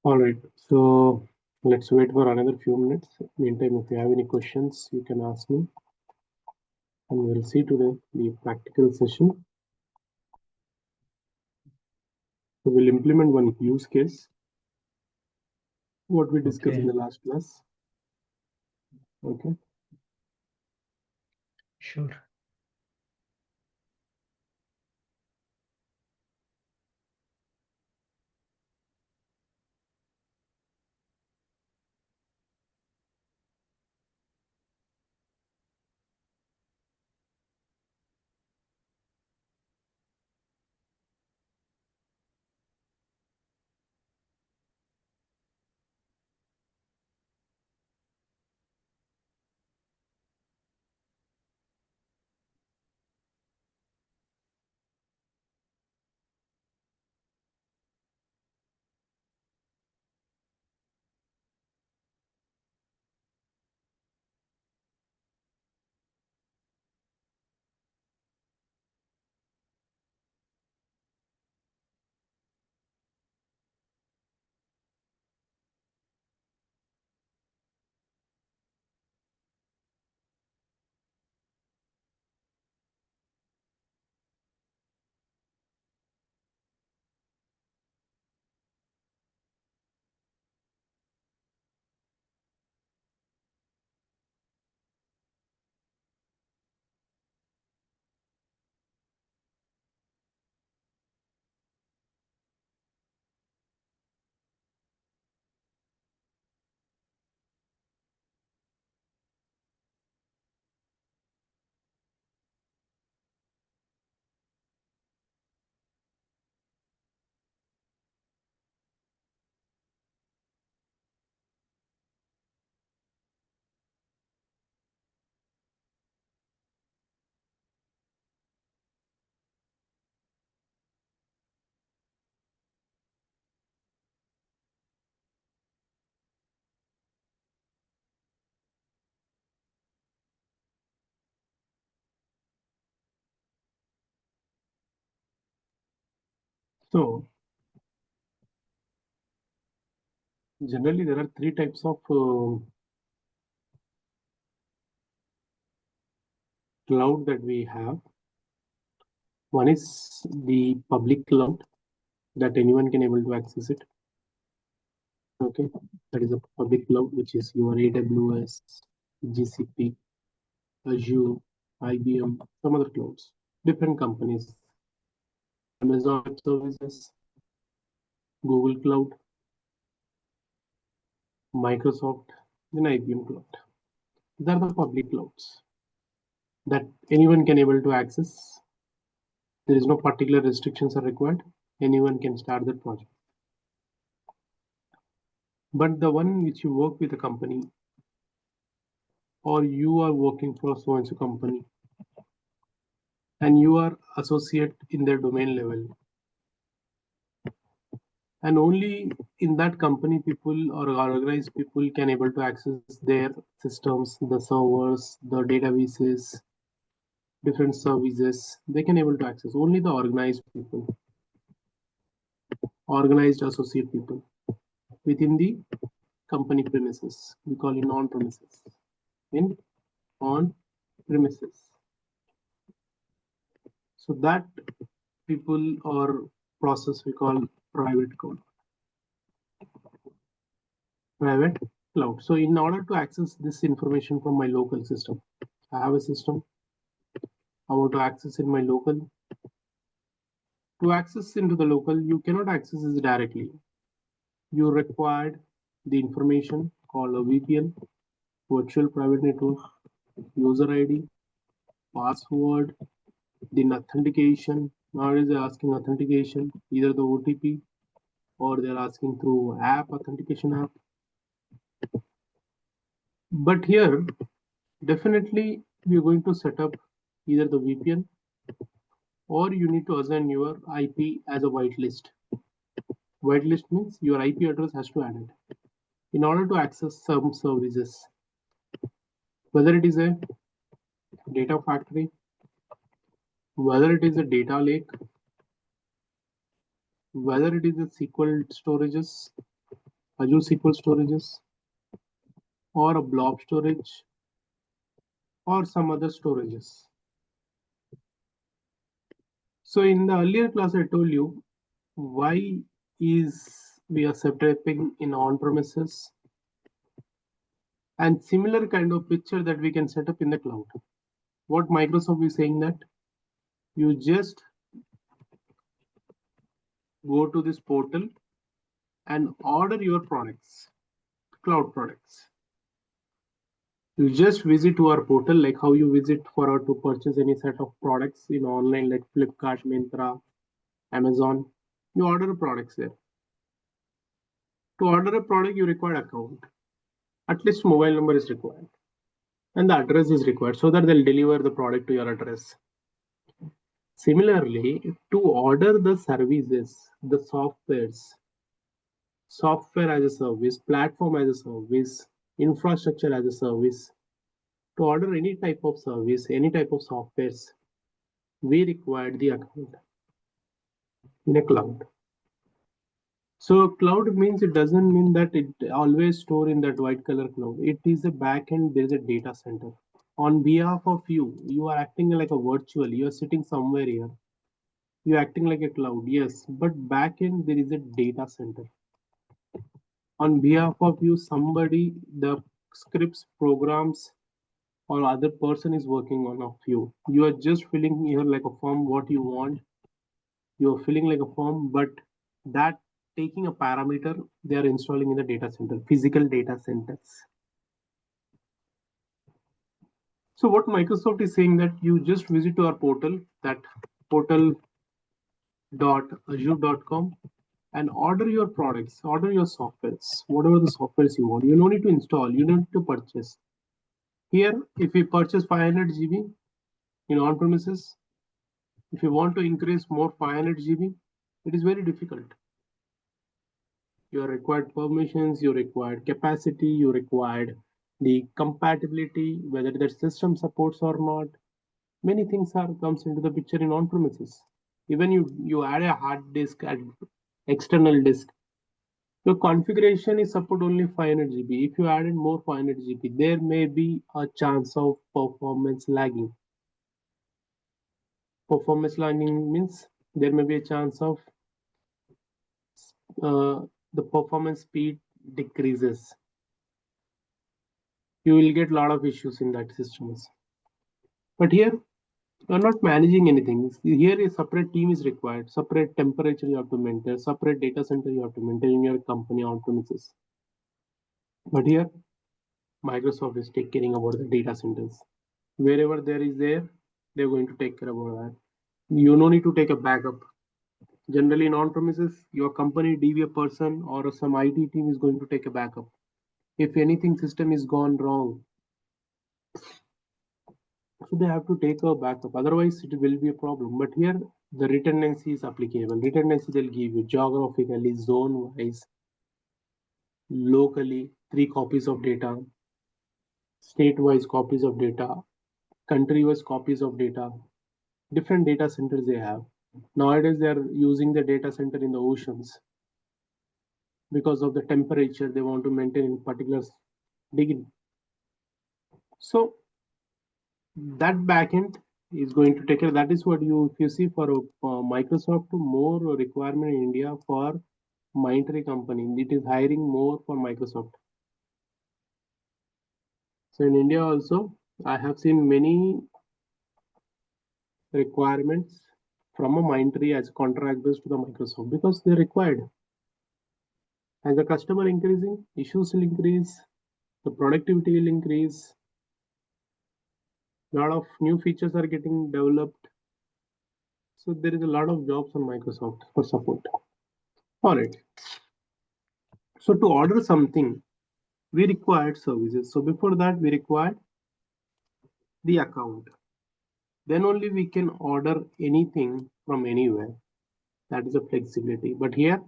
All right, so let's wait for another few minutes. Meantime, if you have any questions, you can ask me, and we'll see today the practical session. So we'll implement one use case, what we discussed in the last class. Okay. Sure. So generally, there are three types of cloud that we have. One is the public cloud that anyone can able to access it. Okay, that is a public cloud, which is your AWS, GCP, Azure, IBM, some other clouds, different companies, Amazon Web Services, Google Cloud, Microsoft, then IBM Cloud. These are the public clouds that anyone can able to access. There is no particular restrictions are required. Anyone can start that project. But the one which you work with a company or you are working for so and so company and you are associate in their domain level, and only in that company people or organized people can able to access their systems, the servers, the databases, different services. They can able to access only the organized people, organized associate people within the company premises. We call it on premises. In on premises. So that people or process we call private code, private cloud. So in order to access this information from my local system, I have a system. I want to access in my local. To access into the local, you cannot access this directly. You required the information called a VPN, virtual private network, user ID, password, then authentication. Nowadays they're asking authentication, either the OTP or they're asking through app, authentication app. But here, definitely we're going to set up either the VPN or you need to assign your IP as a whitelist. Whitelist means your IP address has to add it in order to access some services, whether it is a data factory, whether it is a data lake, whether it is a SQL storages, Azure SQL storages, or a blob storage, or some other storages. So in the earlier class, I told you why is we are separating in on-premises, and similar kind of picture that we can set up in the cloud. What Microsoft is saying that you just go to this portal and order your products, cloud products. You just visit to our portal like how you visit for to purchase any set of products in online like Flipkart, Myntra, Amazon. You order products there. To order a product, you require account. At least mobile number is required. And the address is required so that they'll deliver the product to your address. Similarly, to order the services, the softwares, software as a service, platform as a service, infrastructure as a service, to order any type of service, any type of softwares, we require the account in a cloud. So cloud means it doesn't mean that it always store in that white color cloud. It is a backend, there's a data center. On behalf of you, you are acting like a virtual, you are sitting somewhere here. You're acting like a cloud, yes, but backend there is a data center. On behalf of you, somebody, the scripts, programs, or other person is working on of you. You are just filling here like a form what you want. You are filling like a form, but that taking a parameter they are installing in the data center, physical data centers. So what Microsoft is saying that you just visit to our portal, that portal.azure.com, and order your products, order your softwares, whatever the softwares you want. You don't need to install, you don't need to purchase. Here, if you purchase 500 GB in on-premises, if you want to increase more 500 GB, it is very difficult. You required permissions, you required capacity, you required the compatibility, whether the system supports or not. Many things comes into the picture in on-premises. Even you add a hard disk and external disk. Your configuration is support only 500 GB. If you added more 500 GB, there may be a chance of performance lagging. Performance lagging means there may be a chance of the performance speed decreases. You will get a lot of issues in that systems. But here, you are not managing anything. Here a separate team is required, separate temperature you have to maintain, separate data center you have to maintain in your company on premises. But here, Microsoft is taking care about the data centers. Wherever there is there, they're going to take care about that. You no need to take a backup. Generally in on-premises, your company DBA person or some IT team is going to take a backup. If anything system is gone wrong, so they have to take a backup. Otherwise, it will be a problem. But here, the redundancy is applicable. Redundancy they'll give you geographically, zone-wise, locally, 3 copies of data, state-wise copies of data, country-wise copies of data, different data centers they have. Nowadays, they are using the data center in the oceans because of the temperature they want to maintain in particular degree. So that backend is going to take care. That is what you, if you see for Microsoft, more requirement in India for Mindtree company. It is hiring more for Microsoft. So in India also, I have seen many requirements from a Mindtree as contract based to the Microsoft because they're required. As the customer increasing, issues will increase, the productivity will increase, a lot of new features are getting developed. So there is a lot of jobs on Microsoft for support. All right. So to order something, we required services. So before that, we required the account. Then only we can order anything from anywhere. That is a flexibility. But here,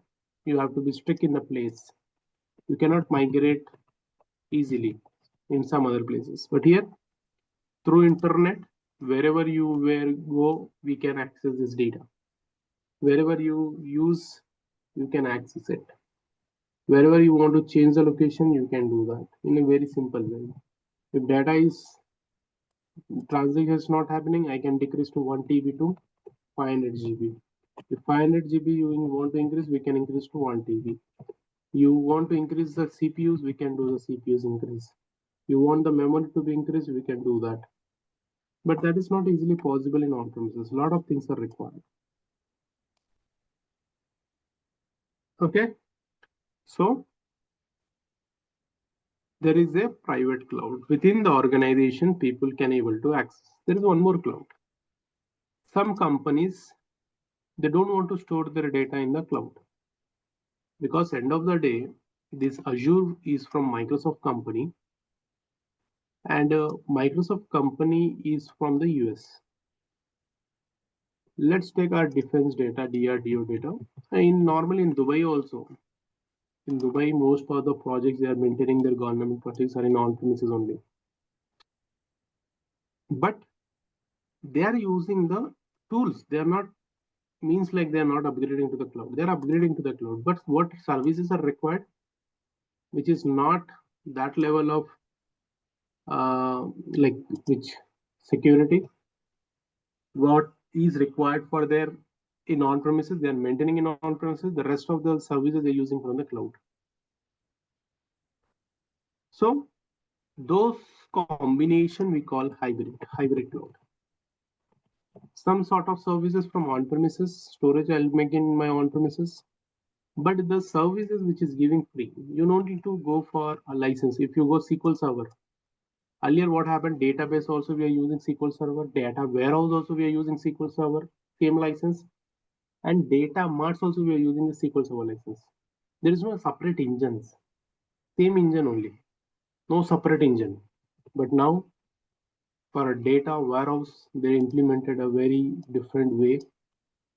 you have to be strict in the place. You cannot migrate easily in some other places. But here, through internet, wherever you go, we can access this data. Wherever you use, you can access it. Wherever you want to change the location, you can do that in a very simple way. If data is transaction is not happening, I can decrease to 1 TB to 500 GB. If 500 GB you want to increase, we can increase to 1 TB. You want to increase the CPUs, we can do the CPUs increase. You want the memory to be increased, we can do that. But that is not easily possible in on-premises. A lot of things are required. Okay, so there is a private cloud. Within the organization, people can able to access. There is one more cloud. Some companies, they don't want to store their data in the cloud. Because end of the day, this Azure is from Microsoft company, and Microsoft company is from the US. Let's take our defense data, DRDO data. Normally in Dubai also. In Dubai, most of the projects they are maintaining their government projects are in on-premises only. But they are using the tools. They are not means like they are not upgrading to the cloud. They are upgrading to the cloud. But what services are required, which is not that level of like which security, what is required for their in on-premises, they are maintaining in on-premises. The rest of the services they're using from the cloud. So those combination we call hybrid cloud. Some sort of services from on-premises storage I'll make in my on-premises, but the services which is giving free, you don't need to go for a license. If you go SQL Server, earlier what happened, database also we are using SQL Server, data warehouse also we are using SQL Server, same license, and data marts also we are using the SQL Server license. There is no separate engines, same engine only, no separate engine. But now for a data warehouse, they implemented a very different way.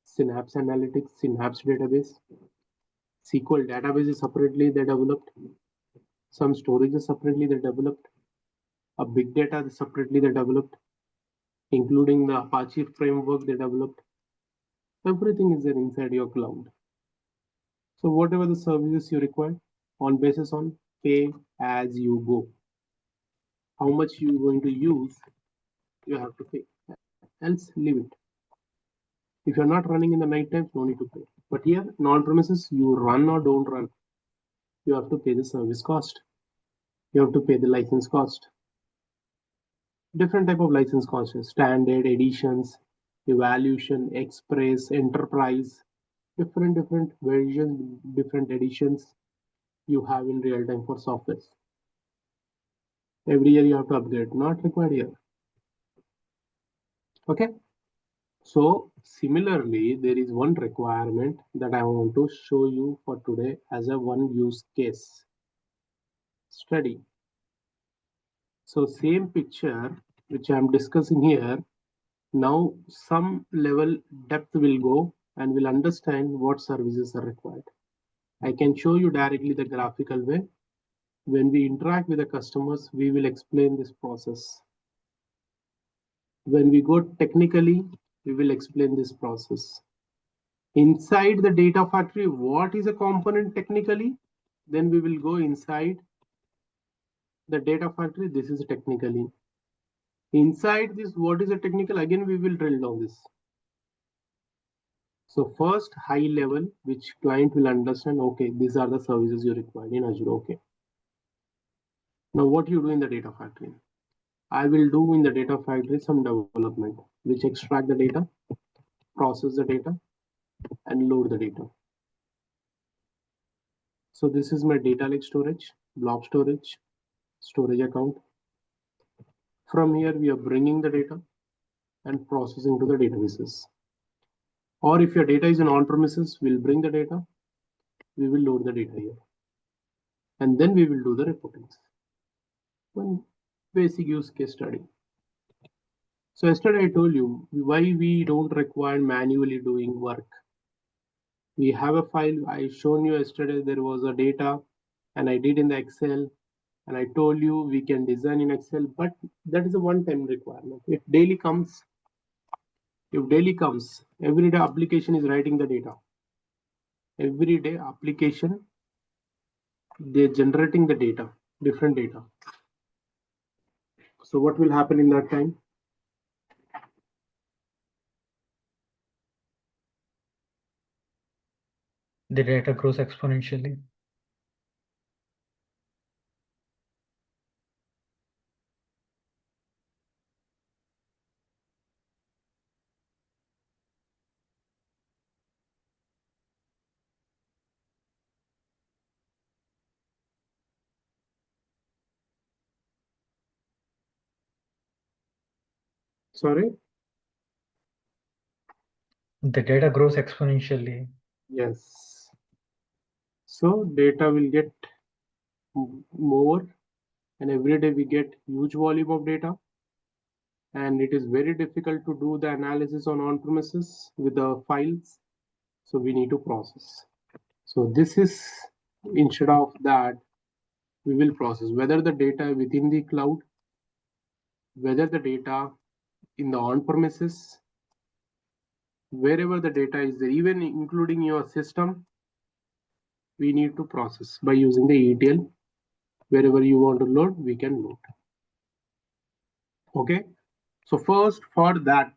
Synapse Analytics, Synapse database, SQL database is separately they developed, some storage is separately they developed, a big data is separately they developed, including the Apache framework they developed. Everything is there inside your cloud. So whatever the services you require, on basis on pay as you go. How much you going to use, you have to pay. Else leave it. If you're not running in the night times, no need to pay. But here, non-premises, you run or don't run, you have to pay the service cost. You have to pay the license cost. Different type of license costs, standard, editions, evaluation, express, enterprise, different versions, different editions you have in real time for software. Every year you have to upgrade, not required here. Okay. So similarly, there is one requirement that I want to show you for today as a one use case study. So same picture which I am discussing here, now some level depth will go and will understand what services are required. I can show you directly the graphical way. When we interact with the customers, we will explain this process. When we go technically, we will explain this process. Inside the data factory, what is a component technically? Then we will go inside the data factory. This is technically. Inside this, what is a technical? Again, we will drill down this. So first high level, which client will understand, okay, these are the services you require in Azure. Okay. Now what you do in the data factory? I will do in the data factory some development, which extract the data, process the data, and load the data. So this is my data lake storage, blob storage, storage account. From here, we are bringing the data and processing to the databases. Or if your data is in on-premises, we'll bring the data, we will load the data here. And then we will do the reportings. One basic use case study. So yesterday I told you why we don't require manually doing work. We have a file, I shown you yesterday there was a data and I did in the Excel and I told you we can design in Excel, but that is a one-time requirement. If daily comes, every day application is writing the data. Every day application they're generating the data, different data. So what will happen in that time? The data grows exponentially. Sorry? The data grows exponentially. Yes. So data will get more, and every day we get huge volume of data, and it is very difficult to do the analysis on premises with the files. So we need to process. So this is, instead of that, we will process whether the data within the cloud, whether the data in the on premises, wherever the data is there, even including your system, we need to process by using the ETL. Wherever you want to load, we can load. Okay. So first, for that,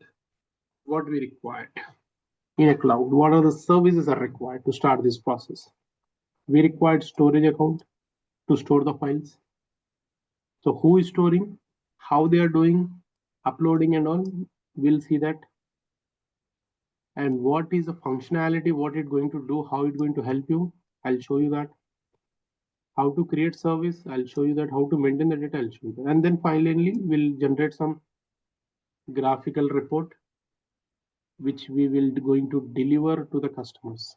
what we required in a cloud, what are the services are required to start this process? We required storage account to store the files. So who is storing, how they are doing, uploading and all, we'll see that. And what is the functionality, what it's going to do, how it's going to help you, I'll show you that. How to create service, I'll show you that. How to maintain the data, I'll show you that. And then finally, we'll generate some graphical report, which we will going to deliver to the customers.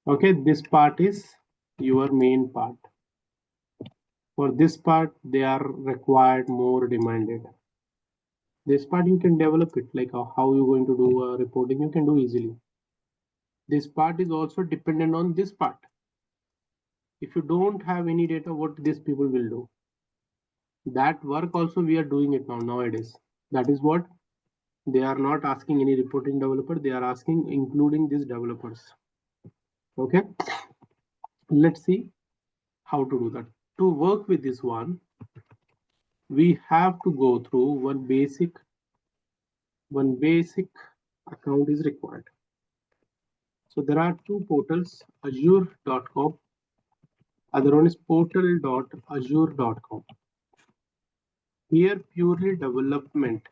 Okay, this part is your main part. For this part, they are required more demanded. This part you can develop it, like how you're going to do reporting, you can do easily. This part is also dependent on this part. If you don't have any data, what these people will do? That work also we are doing it nowadays. That is what they are not asking any reporting developer, they are asking including these developers. Okay, let's see how to do that. To work with this one, we have to go through one basic account is required. So there are two portals, azure.com, other one is portal.azure.com. Here purely development.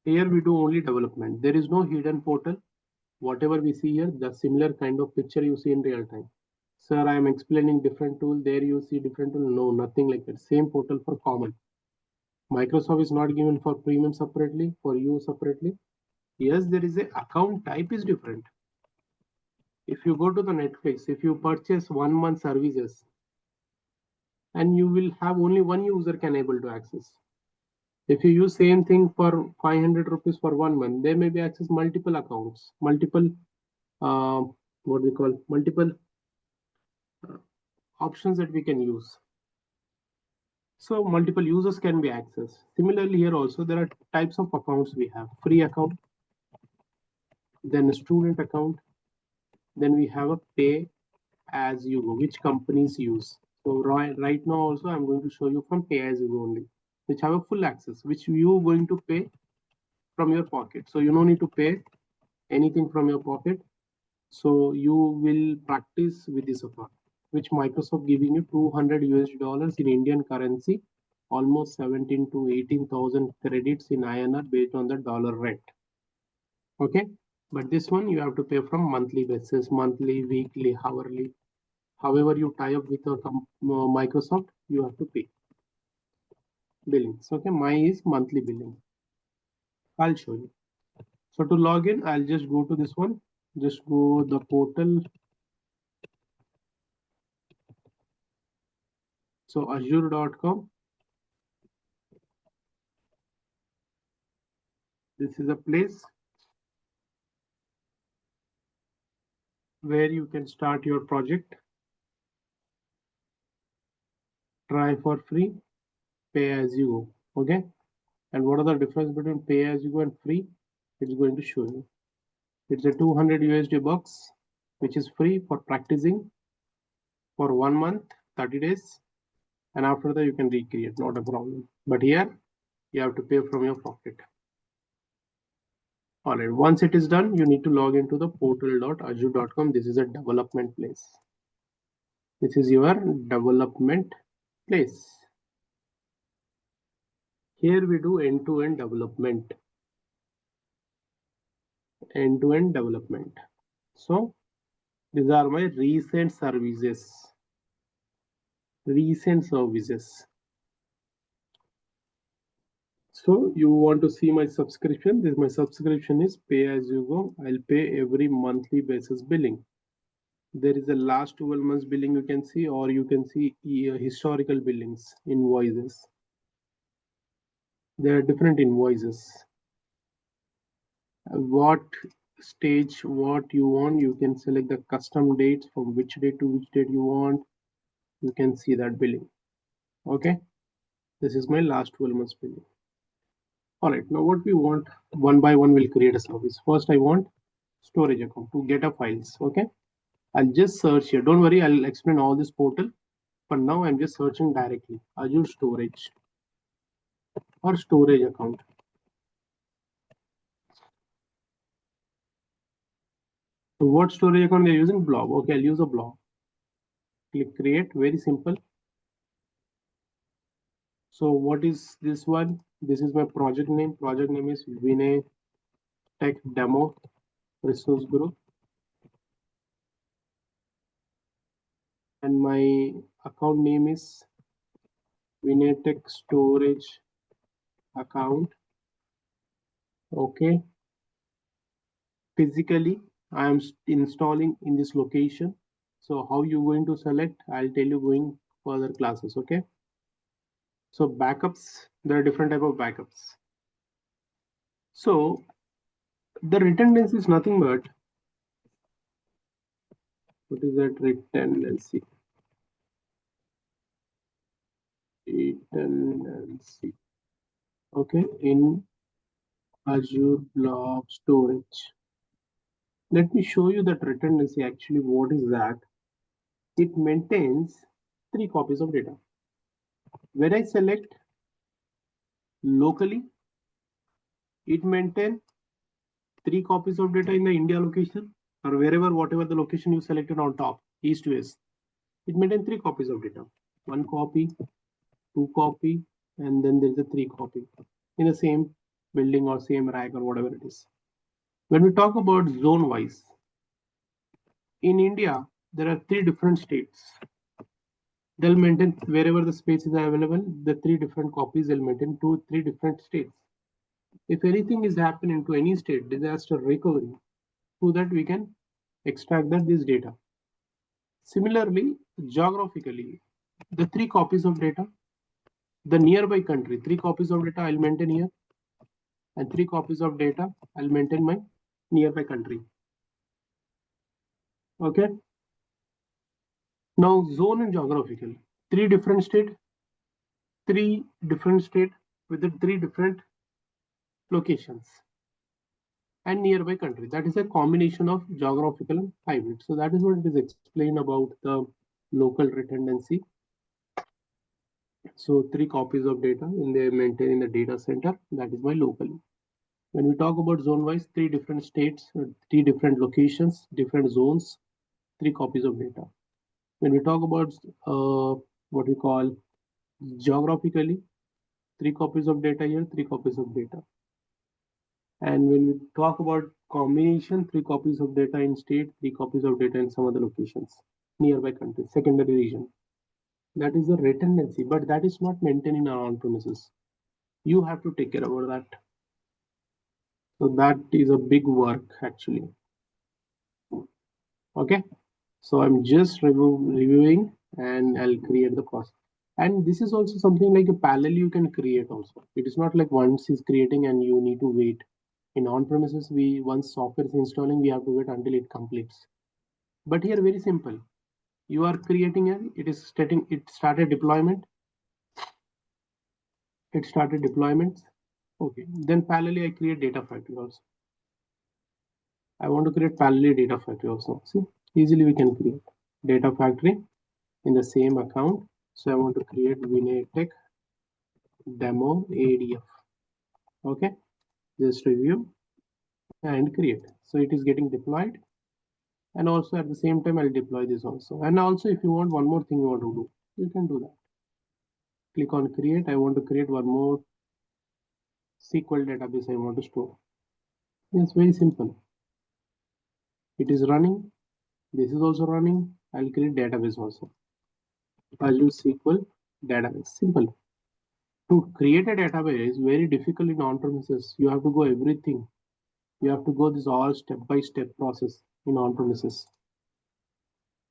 Here we do only development. There is no hidden portal. Whatever we see here, the similar kind of picture you see in real time. Sir, I am explaining different tool. There you see different tool. No, nothing like that. Same portal for common. Microsoft is not given for premium separately, for you separately. Yes, there is a account type is different. If you go to the Netflix, if you purchase 1 month services, and you will have only one user can able to access. If you use same thing for 500 rupees for 1 month, there may be access multiple accounts, multiple what we call multiple options that we can use. So multiple users can be accessed. Similarly, here also there are types of accounts we have: free account, then a student account, then we have a pay as you go, which companies use. So right now also I'm going to show you from pay as you go only, which have a full access, which you going to pay from your pocket. So you don't need to pay anything from your pocket. So you will practice with this account, which Microsoft giving you 200 US dollars in Indian currency, almost 17 to 18,000 credits in INR based on the dollar rate. Okay, but this one you have to pay from monthly basis, monthly, weekly, hourly. However you tie up with Microsoft, you have to pay billings. Okay, mine is monthly billing. I'll show you. So to log in, I'll just go to this one. Just go the portal. So azure.com. This is a place where you can start your project. Try for free, pay as you go. Okay. And what are the difference between pay as you go and free? It's going to show you. It's a 200 USD box. which is free for practicing for 1 month, 30 days, and after that you can recreate, not a problem. But here you have to pay from your pocket. All right, once it is done, you need to log into the portal.azure.com. This is a development place. This is your development place. Here we do end-to-end development. End-to-end development. So these are my recent services. Recent services. So you want to see my subscription? This my subscription is pay as you go. I'll pay every monthly basis billing. There is a last 12 months billing you can see, or you can see historical billings, invoices. There are different invoices. What stage, what you want, you can select the custom dates from which date to which date you want. You can see that billing. Okay, this is my last 12 months billing. All right, now what we want, one by one we'll create a service. First I want storage account to get a files. Okay, I'll just search here. Don't worry, I'll explain all this portal. For now, I'm just searching directly Azure storage or storage account. So what storage account they're using? Blob. Okay, I'll use a blob. Click create. Very simple. So what is this one? This is my project name. Project name is Vinay Tech Demo Resource Group. And my account name is Vinay Tech Storage Account. Okay. Physically, I am installing in this location. So how you going to select? I'll tell you going further classes. Okay. So backups, there are different type of backups. So the redundancy is nothing but, what is that redundancy? Redundancy. Okay, in Azure Blob Storage. Let me show you that redundancy. Actually, what is that? It maintains 3 copies of data. When I select locally, it maintains 3 copies of data in the India location, or wherever, whatever the location you selected on top, east to west. It maintains 3 copies of data. 1 copy, 2 copy, and then there's a 3 copy in the same building or same rack or whatever it is. When we talk about zone wise, in India, there are 3 different states. They'll maintain wherever the space is available, the 3 different copies they'll maintain to 3 different states. If anything is happening to any state, disaster recovery, so that we can extract this data. Similarly, geographically, the 3 copies of data, the nearby country, 3 copies of data I'll maintain here, and 3 copies of data I'll maintain my nearby country. Okay. Now zone and geographical, 3 different state with the 3 different locations and nearby country. That is a combination of geographical and hybrid. So that is what it is explained about the local redundancy. So 3 copies of data in the maintained in the data center. That is my local. When we talk about zone wise, 3 different states, 3 different locations, different zones, 3 copies of data. When we talk about what we call geographically, 3 copies of data here, 3 copies of data. And when we talk about combination, 3 copies of data in state, 3 copies of data in some other locations, nearby countries, secondary region. That is the redundancy, but that is not maintained in our on-premises. You have to take care about that. So that is a big work actually. Okay, so I'm just reviewing and I'll create the process. And this is also something like a parallel you can create also. It is not like once is creating and you need to wait. In on-premises, once software is installing, we have to wait until it completes. But here, very simple. You are creating it started deployment. It started deployments. Okay, then parallelly I create data factory also. I want to create parallel data factory also. See, Easily we can create data factory in the same account. So I want to create Vinay Tech demo ADF. Okay, just review and create. So it is getting deployed, and also at the same time I'll deploy this also. And also if you want one more thing you want to do, you can do that. Click on create. I want to create one more SQL database I want to store. It's very simple. It is running. This is also running. I'll create database also. Azure SQL database. Simple. To create a database is very difficult in on-premises. You have to go everything. You have to go this all step-by-step process in on-premises.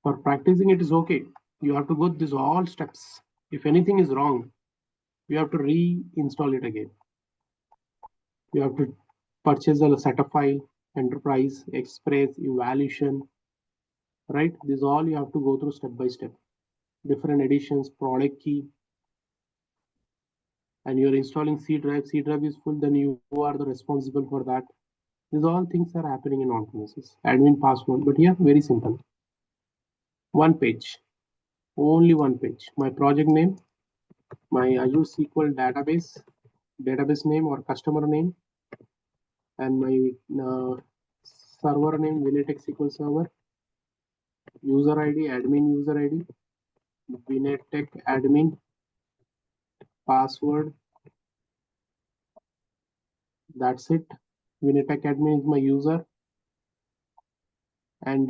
For practicing it is okay. You have to go this all steps. If anything is wrong, you have to reinstall it again. You have to purchase a setup file, enterprise, express, evaluation, right? This all you have to go through step by step. Different editions, product key, and you're installing C drive. C drive is full, then you are the responsible for that. These all things are happening in on-premises. Admin password, but here very simple. One page, only one page. My project name, my Azure SQL database name or customer name, and my server name, Vinaytech SQL Server, user ID, admin user ID, Vinaytech admin, password. That's it. Vinaytech admin is my user. And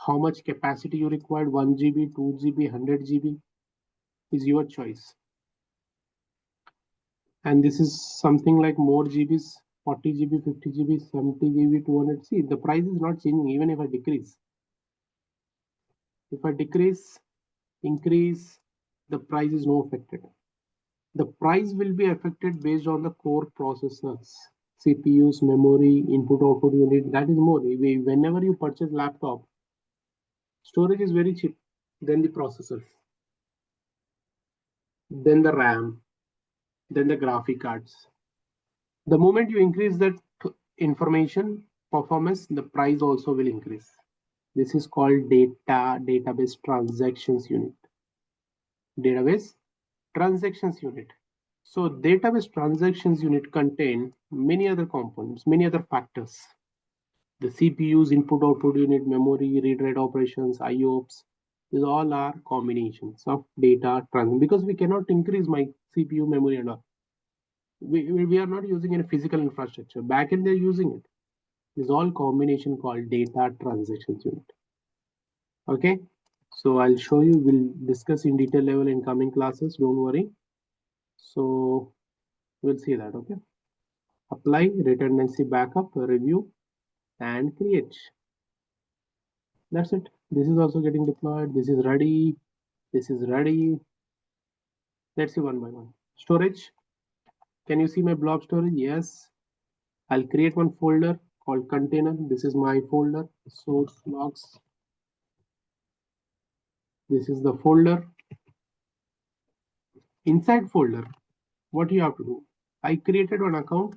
how much capacity you required, 1 GB, 2 GB, 100 GB is your choice. And this is something like more GBs, 40 GB, 50 GB, 70 GB, 200. See, the price is not changing even if I decrease. If I decrease, increase, the price is no affected. The price will be affected based on the core processors, CPUs, memory, input-output unit. That is more. Whenever you purchase laptop, storage is very cheap. Then the processors, then the RAM, then the graphic cards. The moment you increase that information performance, the price also will increase. This is called database transactions unit. Database transactions unit. So database transactions unit contain many other components, many other factors. The CPU's input output unit, memory, read write operations, IOPS, these all are combinations of data trans, because we cannot increase my CPU memory and all. We are not using any physical infrastructure. Backend they're using it. This all combination called data transactions unit. Okay, so I'll show you. We'll discuss in detail level in coming classes. Don't worry. So we'll see that. Okay, apply, redundancy backup, review, and create. That's it. This is also getting deployed. This is ready. This is ready. Let's see one by one. Storage. Can you see my blob storage? Yes. I'll create one folder called container. This is my folder, source logs. This is the folder. Inside folder, what you have to do? I created one account.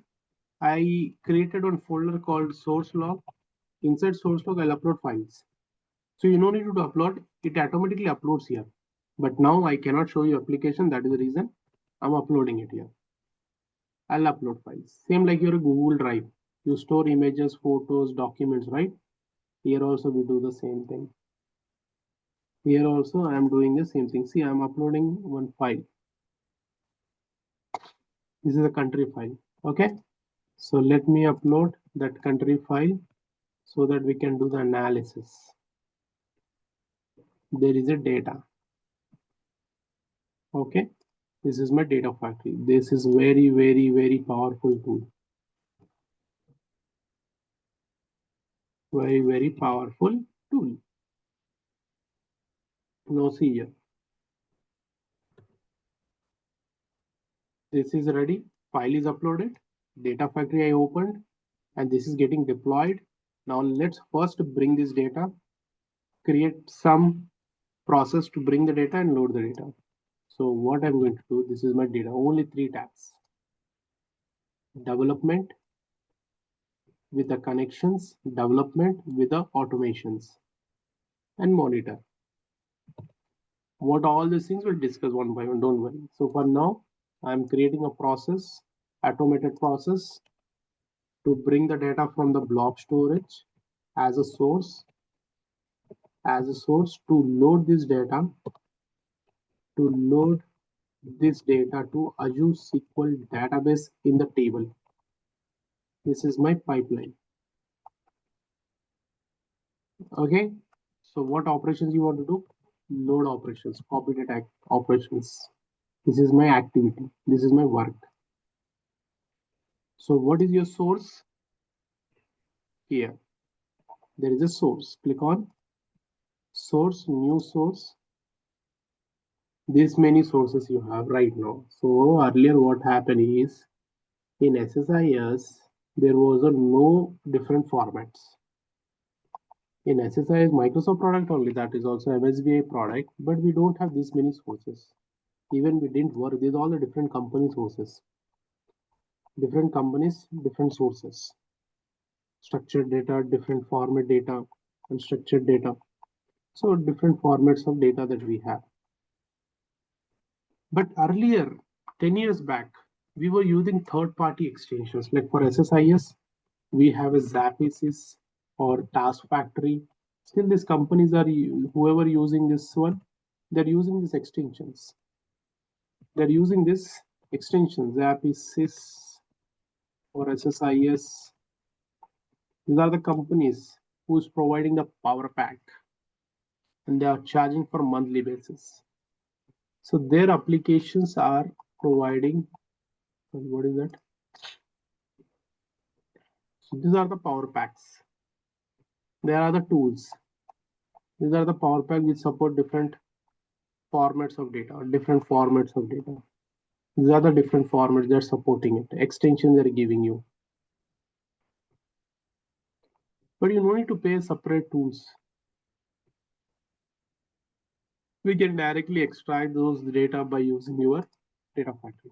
I created one folder called source log. Inside source log, I'll upload files. So you don't need to upload. It automatically uploads here. But now I cannot show you application. That is the reason I'm uploading it here. I'll upload files. Same like your Google Drive. You store images, photos, documents, right? Here also we do the same thing. Here also I am doing the same thing. See, I'm uploading one file. This is a country file. Okay. So let me upload that country file so that we can do the analysis. There is a data. Okay. This is my data factory. This is very, very, very powerful tool. Very, very powerful tool. Now see here. This is ready. File is uploaded. Data factory I opened, and this is getting deployed. Now let's first bring this data, create some process to bring the data and load the data. So what I'm going to do, this is my data, only 3 tabs. Development with the connections, development with the automations. and monitor. What all these things we'll discuss one by one, don't worry. So for now, I'm creating a process, automated process to bring the data from the blob storage as a source to load this data to Azure SQL database in the table. This is my pipeline. Okay, so what operations you want to do? Load operations, copy data operations. This is my activity. This is my work. So what is your source? Here. There is a source. Click on source, new source. This many sources you have right now. So earlier what happened is in SSIS, there was no different formats. In SSIS Microsoft product only, that is also MSBI product, but we don't have this many sources. Even we didn't work, these are all the different company sources. Different companies, different sources. Structured data, different format data, unstructured data. So different formats of data that we have. But earlier, 10 years back, we were using third-party extensions. Like for SSIS, we have a Zapisis or Task Factory. Still, these companies are, whoever using this one, they're using these extensions. They're using this extension, Zapisis or SSIS. These are the companies who's providing the power pack, and they are charging for monthly basis. So their applications are providing, what is that? So these are the power packs. There are the tools. These are the power packs which support different formats of data, different formats of data. These are the different formats they're supporting it. Extensions they're giving you. But you don't need to pay separate tools. We can directly extract those data by using your data factory.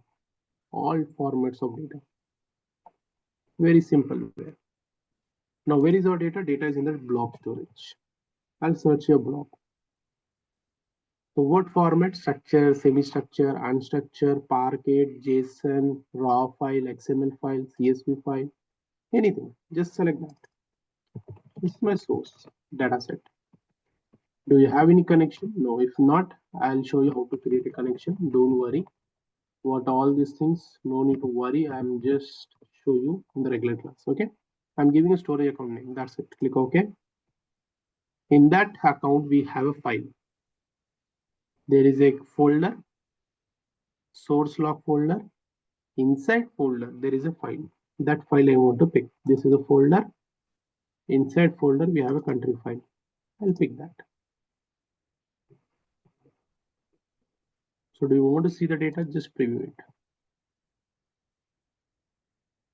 All formats of data. Very simple way. Now, where is our data? Data is in the blob storage. I'll search your blob. So what format? Structure, semi-structure, unstructured, Parquet, JSON, raw file, XML file, CSV file, anything. Just select that. This is my source data set. Do you have any connection? No. If not, I'll show you how to create a connection. Don't worry. What all these things, no need to worry. I'm just show you in the regular class. Okay. I'm giving a storage account name. That's it. Click OK. In that account, we have a file. There is a folder, source log folder. Inside folder, there is a file. That file I want to pick. This is a folder. Inside folder, we have a country file. I'll pick that. So do you want to see the data? Just preview it.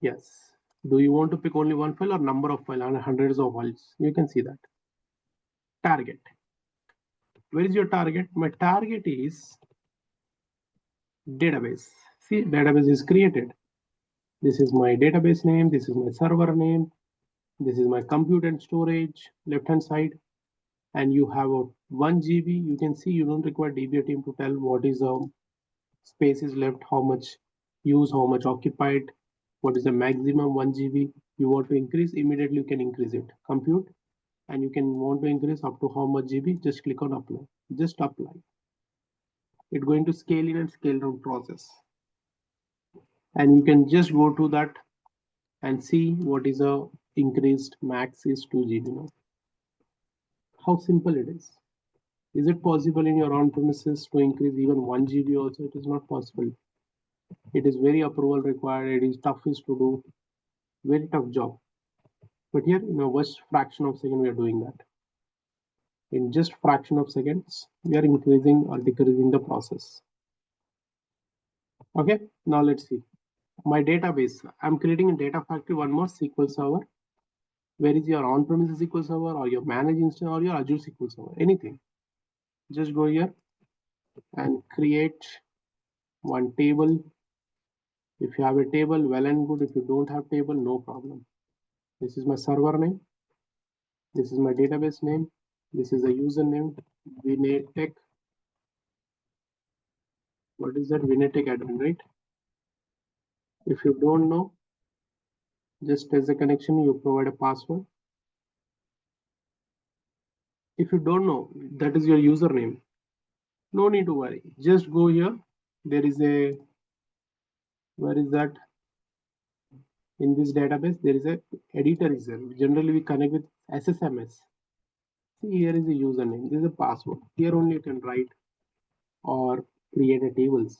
Yes. Do you want to pick only one file or number of files and hundreds of files? You can see that. Target. Where is your target? My target is database. See, database is created. This is my database name. This is my server name. This is my compute and storage, left-hand side. And you have a 1 GB. You can see you don't require DBA team to tell what is the space is left, how much use, how much occupied, what is the maximum 1 GB. You want to increase, immediately you can increase it. Compute, and you can want to increase up to how much GB, just click on apply. Just apply. It's going to scale in and scale down process. And you can just go to that and see what is a increased max is 2 GB now. How simple it is. Is it possible in your on-premises to increase even 1 GB also? It is not possible. It is very approval required. It is toughest to do. Very tough job. But here in a just fraction of a second, we are doing that. In just fraction of seconds, we are increasing or decreasing the process. Okay, now let's see. My database. I'm creating a data factory, one more SQL Server. Where is your on-premises SQL Server or your managed instance or your Azure SQL Server? Anything. Just go here and create one table. If you have a table, well and good. If you don't have table, no problem. This is my server name. This is my database name. This is a username, vinaytech. What is that? Vinaytech admin, right? If you don't know, just as a connection, you provide a password. If you don't know, that is your username. No need to worry. Just go here. There is a, where is that? In this database, there is a editor is there. Generally, we connect with SSMS. See, here is a username. This is a password. Here only you can write or create a tables.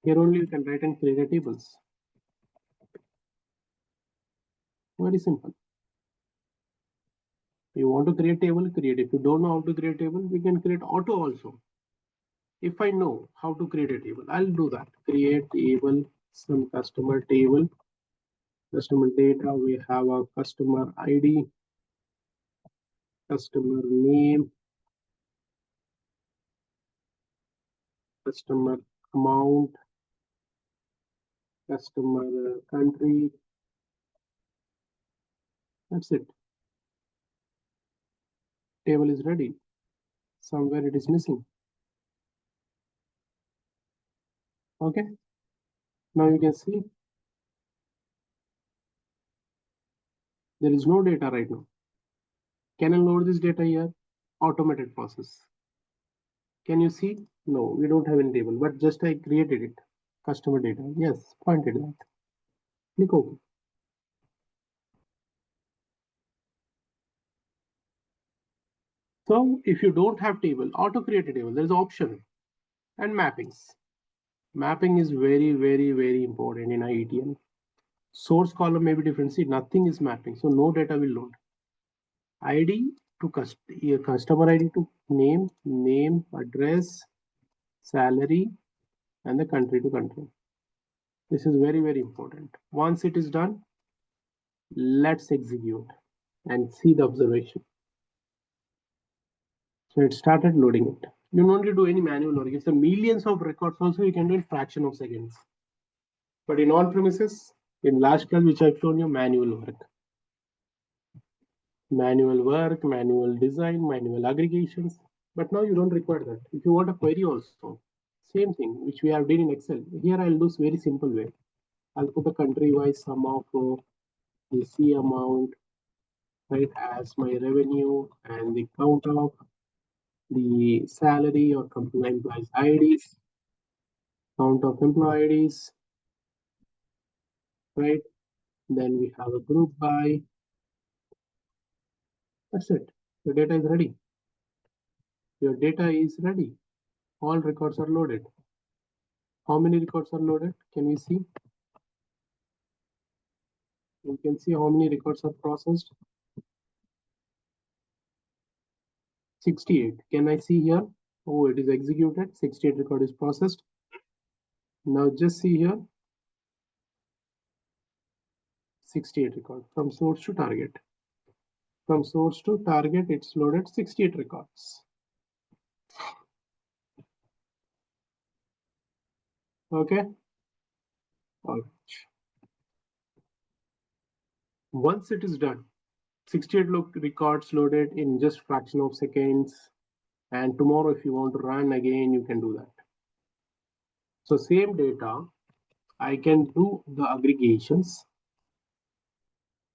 Here only you can write and create a tables. Very simple. You want to create table, create. If you don't know how to create table, we can create auto also. If I know how to create a table, I'll do that. Create table, some customer table, customer data. We have a customer ID, customer name, customer amount, customer country. That's it. Table is ready. Somewhere it is missing. Okay. Now you can see there is no data right now. Can I load this data here? Automated process. Can you see? No, we don't have any table, but just I created it. Customer data. Yes, pointed that. Click OK. So if you don't have table, auto create a table. There's option and mappings. Mapping is very, very, very important in IETL. Source column may be different. See, nothing is mapping, so no data will load. ID to customer ID to name, address, salary, and the country to country. This is very, very important. Once it is done, let's execute and see the observation. So it started loading it. You don't need to do any manual work. If the millions of records also, you can do in fraction of seconds. But in on premises, in large scale, which I've shown you, manual work, manual design, manual aggregations. But now you don't require that. If you want a query also, same thing, which we have done in Excel. Here I'll do very simple way. I'll put the country-wise sum of the C amount, right, as my revenue and the count of the salary or employees IDs, count of employees, right? Then we have a group by. That's it. The data is ready. Your data is ready. All records are loaded. How many records are loaded? Can we see? You can see how many records are processed. 68. Can I see here? Oh, it is executed. 68 record is processed. Now just see here. 68 record from source to target. From source to target, it's loaded 68 records. Okay. All right. Once it is done, 68 records loaded in just fraction of seconds. And tomorrow, if you want to run again, you can do that. So same data, I can do the aggregations.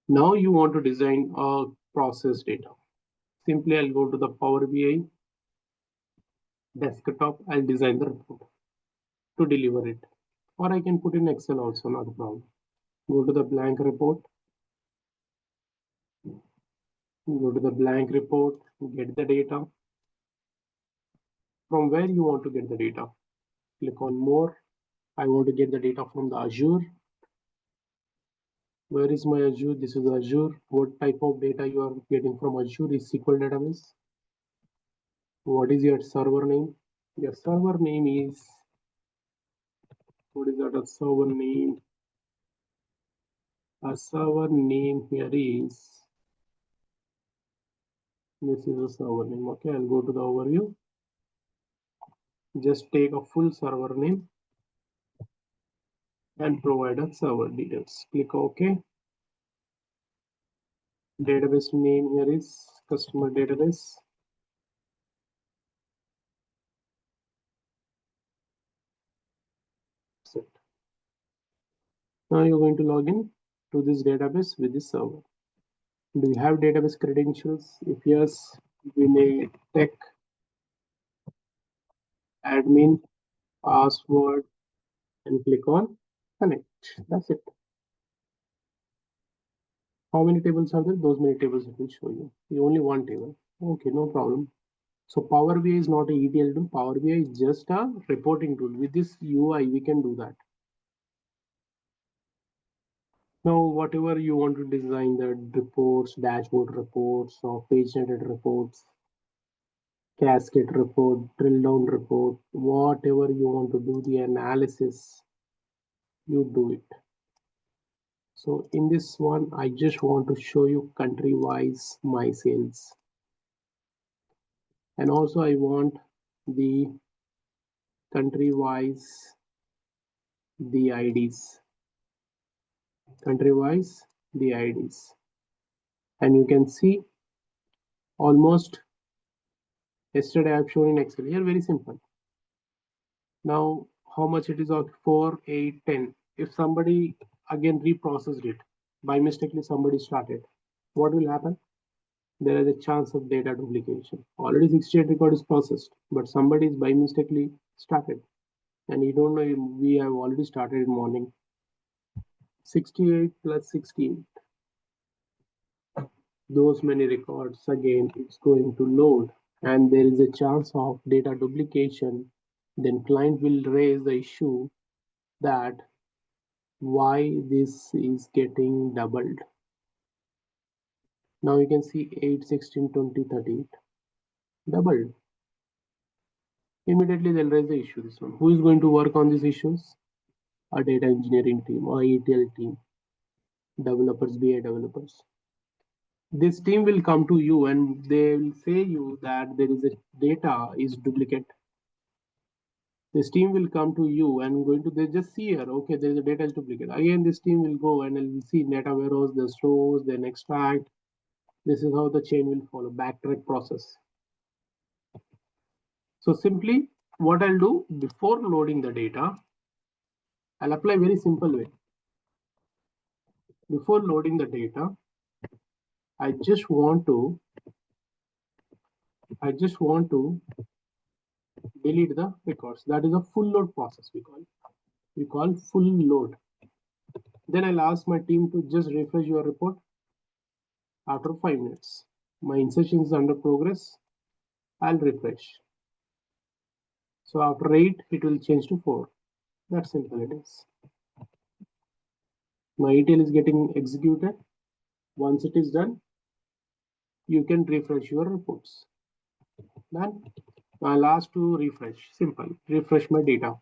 Now you want to design a process data. Simply, I'll go to the Power BI desktop. I'll design the report to deliver it. Or I can put in Excel also, not a problem. Go to the blank report. Go to the blank report, get the data. From where you want to get the data? Click on more. I want to get the data from the Azure. Where is my Azure? This is Azure. What type of data you are getting from Azure is SQL database. What is your server name? Your server name is, what is that? A server name. A server name here is, this is a server name. Okay, I'll go to the overview. Just take a full server name and provide a server details. Click OK. Database name here is customer database. Set. Now you're going to log in to this database with this server. Do you have database credentials? If yes, Vinay Tech admin password and click on connect. That's it. How many tables are there? Those many tables it will show you. Only one table. Okay, no problem. So Power BI is not a ETL tool. Power BI is just a reporting tool. With this UI, we can do that. Now, whatever you want to design, the reports, dashboard reports, or page-related reports, cascade report, drill down report, whatever you want to do the analysis, you do it. So in this one, I just want to show you country-wise my sales. And also I want the country-wise the IDs. Country-wise the IDs. And you can see almost yesterday I've shown in Excel. Here very simple. Now how much it is of 4, 8, 10. If somebody again reprocessed it, by mistakenly somebody started, what will happen? There is a chance of data duplication. Already 68 record is processed, but somebody is by mistakenly started. And you don't know we have already started in morning. 68 plus 16. Those many records again it's going to load and there is a chance of data duplication. Then client will raise the issue that why this is getting doubled. Now you can see 8, 16, 20, 38 doubled. Immediately they'll raise the issue. This one. Who is going to work on these issues? A data engineering team or ETL team, developers, BI developers. This team will come to you and they will say you that there is a data is duplicate. This team will come to you and going to they just see here, okay, there is a data is duplicate. Again, this team will go and will see data warehouse, the stores, then extract. This is how the chain will follow, backtrack process. So simply what I'll do before loading the data, I'll apply very simple way. Before loading the data, I just want to delete the records. That is a full load process we call full load. Then I'll ask my team to just refresh your report after 5 minutes. My insertion is under progress. I'll refresh. So after 8, it will change to 4. That's simple it is. My ETL is getting executed. Once it is done, you can refresh your reports. Then I'll ask to refresh. Simple. Refresh my data.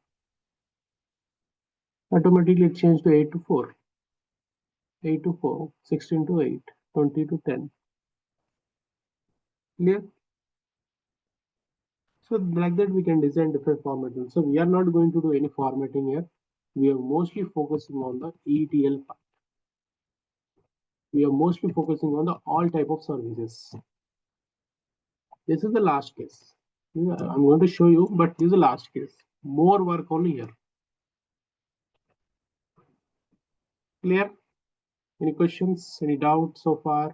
Automatically it changed to 8 to 4. 8 to 4, 16 to 8, 20 to 10. Clear? So like that we can design different formatting. So we are not going to do any formatting here. We are mostly focusing on the ETL part. We are mostly focusing on the all type of services. This is the last case. I'm going to show you, but this is the last case. More work only here. Clear? Any questions? Any doubts so far?